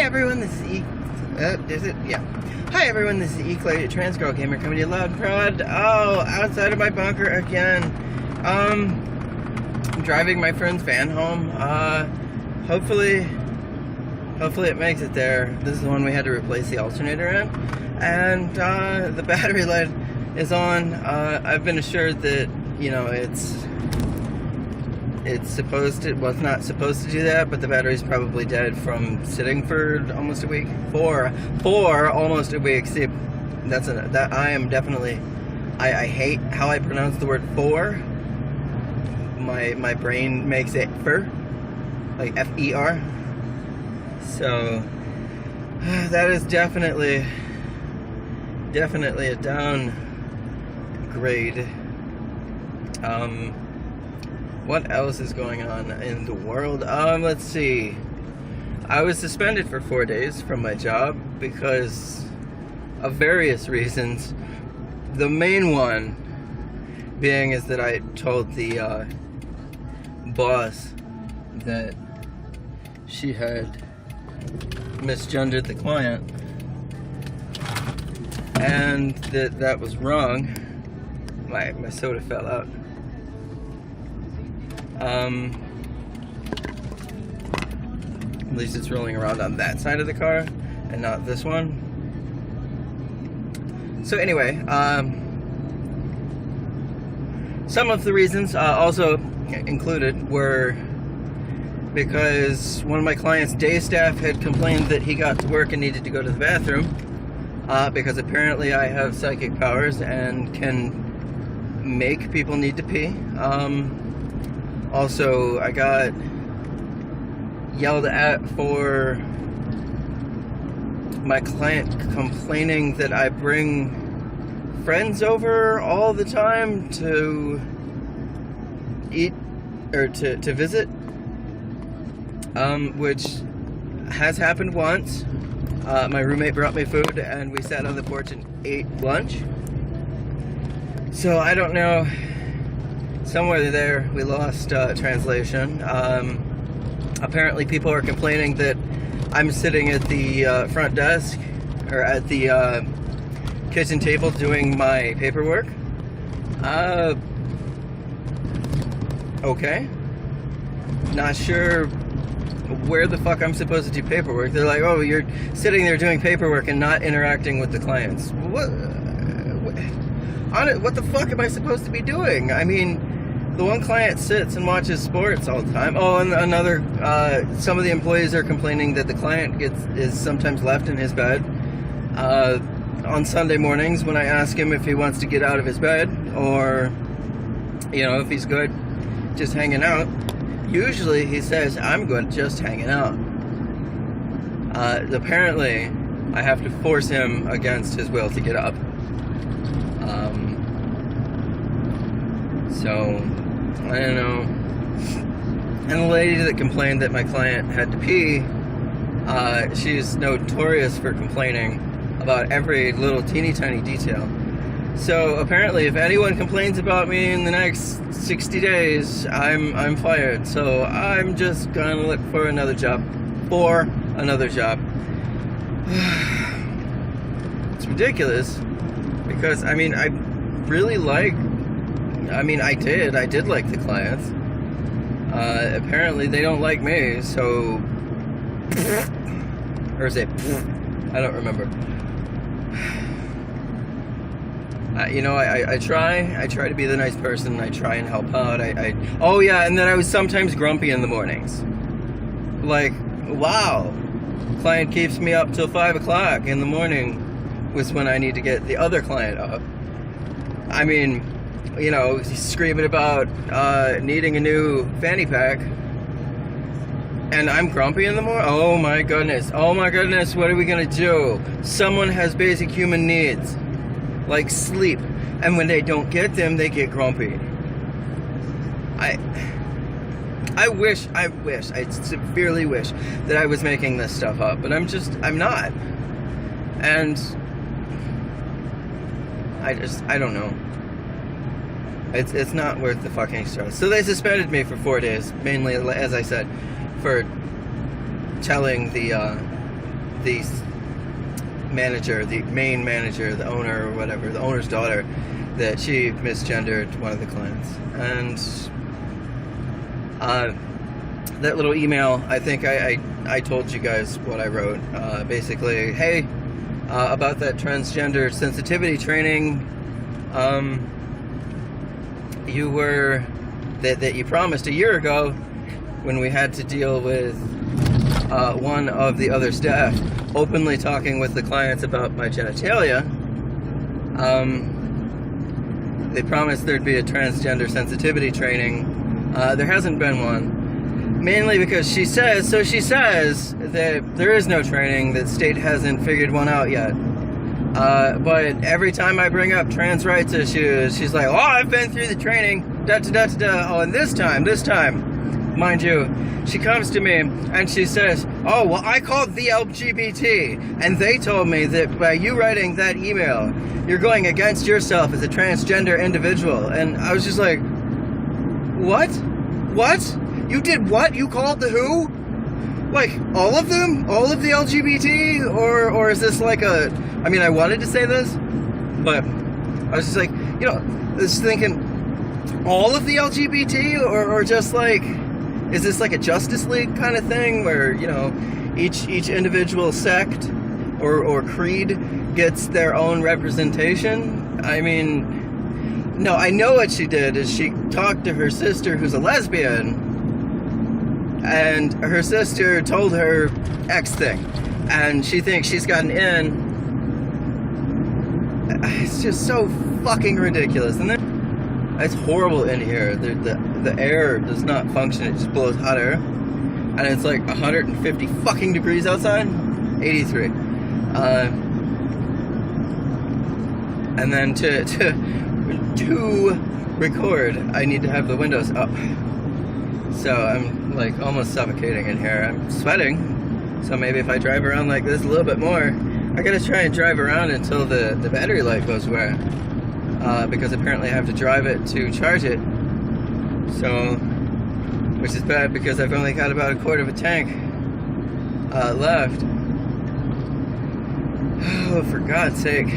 everyone, this is is it? Yeah. Hi everyone, this is E-Clay, Trans Girl Gamer, coming to you loud and proud. Oh, outside of my bunker again. I'm driving my friend's van home. Hopefully it makes it there. This is the one we had to replace the alternator in. And the battery light is on. I've been assured that, you know, it's not supposed to do that, but the battery's probably dead from sitting for almost a week. For almost a week. See, I hate how I pronounce the word for. My brain makes it fer, like F-E-R. So that is definitely a downgrade. What else is going on in the world? Let's see. I was suspended for 4 days from my job because of various reasons. The main one being is that I told the boss that she had misgendered the client, and that was wrong. My soda fell out. At least it's rolling around on that side of the car and not this one. So anyway, some of the reasons also included were because one of my client's day staff had complained that he got to work and needed to go to the bathroom, because apparently I have psychic powers and can make people need to pee. Also, I got yelled at for my client complaining that I bring friends over all the time to eat or to visit, which has happened once. My roommate brought me food and we sat on the porch and ate lunch. So I don't know. Somewhere there we lost translation. Apparently people are complaining that I'm sitting at the front desk or at the kitchen table doing my paperwork. Okay. Not sure where the fuck I'm supposed to do paperwork. They're like, oh, you're sitting there doing paperwork and not interacting with the clients. What the fuck am I supposed to be doing? I mean, the one client sits and watches sports all the time. Oh, and another, some of the employees are complaining that the client is sometimes left in his bed on Sunday mornings when I ask him if he wants to get out of his bed or, you know, if he's good just hanging out. Usually he says, I'm good just hanging out. Apparently, I have to force him against his will to get up. So, I don't know. And the lady that complained that my client had to pee, she's notorious for complaining about every little teeny tiny detail. So apparently if anyone complains about me in the next 60 days, I'm fired. So I'm just gonna look for another job. It's ridiculous because I mean I did like the clients. Apparently they don't like me, so or is it I don't remember. You know, I try to be the nice person. I try and help out. Oh yeah, and then I was sometimes grumpy in the mornings. Like, wow, client keeps me up till 5 o'clock in the morning was when I need to get the other client up. I mean, you know, he's screaming about needing a new fanny pack, and I'm grumpy in the morning. Oh my goodness, what are we gonna do? Someone has basic human needs, like sleep, and when they don't get them, they get grumpy. I severely wish that I was making this stuff up, but I'm not. And I don't know. It's not worth the fucking stress. So they suspended me for 4 days, mainly, as I said, for telling the the manager, the main manager, the owner or whatever, the owner's daughter, that she misgendered one of the clients. And that little email, I think I told you guys what I wrote. Basically, hey, about that transgender sensitivity training, that you promised a year ago when we had to deal with one of the other staff openly talking with the clients about my genitalia. They promised there'd be a transgender sensitivity training. There hasn't been one. Mainly because she says that there is no training, that state hasn't figured one out yet. But every time I bring up trans rights issues, she's like, oh, I've been through the training, da-da-da-da-da. Oh, and this time, mind you, she comes to me and she says, oh, well, I called the LGBT, and they told me that by you writing that email, you're going against yourself as a transgender individual. And I was just like, what? What? You did what? You called the who? Like, all of them? All of the LGBT? Or is this like a... I mean, I wanted to say this, but I was just like, you know, just thinking, all of the LGBT? Or just like, is this like a Justice League kind of thing where, you know, each individual sect or creed gets their own representation? I mean, no, I know what she did is she talked to her sister who's a lesbian, and her sister told her X thing, and she thinks she's gotten in. It's just so fucking ridiculous. And then it's horrible in here. The air does not function. It just blows hot air, and it's like 150 fucking degrees outside. 83. And then to record, I need to have the windows up. So I'm like almost suffocating in here. I'm sweating. So maybe if I drive around like this a little bit more, I gotta try and drive around until the battery light goes away. Because apparently I have to drive it to charge it. So, which is bad because I've only got about a quarter of a tank left. Oh, for God's sake.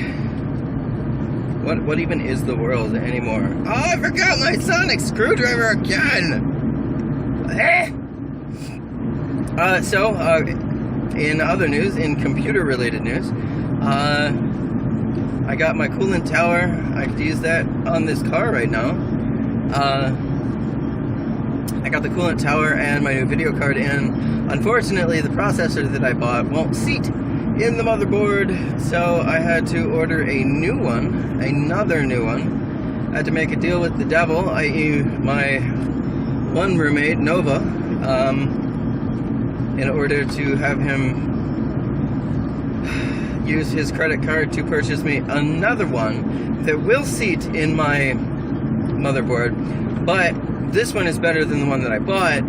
What even is the world anymore? Oh, I forgot my sonic screwdriver again! So, in other news, in computer-related news, I got my coolant tower. I could use that on this car right now. I got the coolant tower and my new video card in. Unfortunately, the processor that I bought won't seat in the motherboard, so I had to order a new one, another new one. I had to make a deal with the devil, i.e. my one roommate, Nova, in order to have him use his credit card to purchase me another one that will seat in my motherboard. But this one is better than the one that I bought,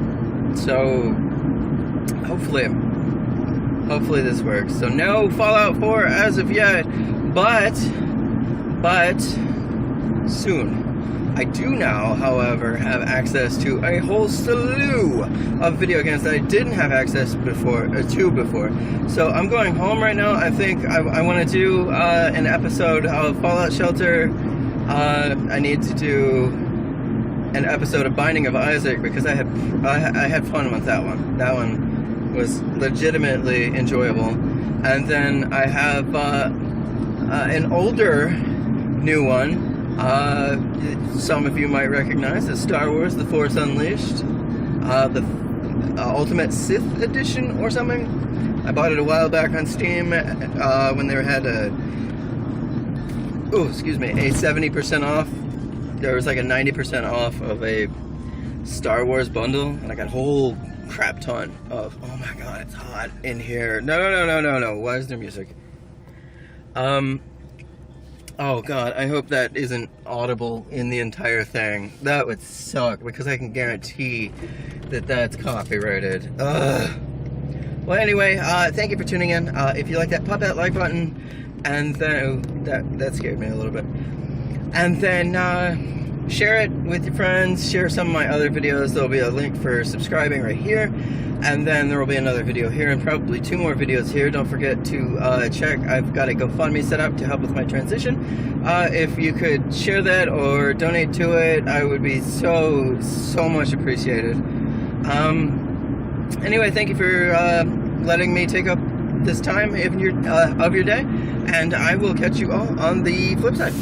so hopefully this works. So no Fallout 4 as of yet, but soon. I do now, however, have access to a whole slew of video games that I didn't have access to before. So I'm going home right now. I think I want to do an episode of Fallout Shelter. I need to do an episode of Binding of Isaac because I had fun with that one. That one was legitimately enjoyable. And then I have an older new one. Some of you might recognize as Star Wars: The Force Unleashed, the Ultimate Sith Edition or something. I bought it a while back on Steam when they had a 70% off. There was like a 90% off of a Star Wars bundle, and I got a whole crap ton of. Oh my God, it's hot in here. No. Why is there music? Oh God, I hope that isn't audible in the entire thing. That would suck, because I can guarantee that that's copyrighted. Ugh. Well, anyway, thank you for tuning in. If you like that, pop that like button, and then that scared me a little bit. And then share it with your friends, share some of my other videos. There'll be a link for subscribing right here, and then there will be another video here, and probably 2 more videos here. Don't forget to check, I've got a GoFundMe set up to help with my transition. If you could share that or donate to it, I would be so much appreciated. Anyway, thank you for letting me take up this time of your day, and I will catch you all on the flip side.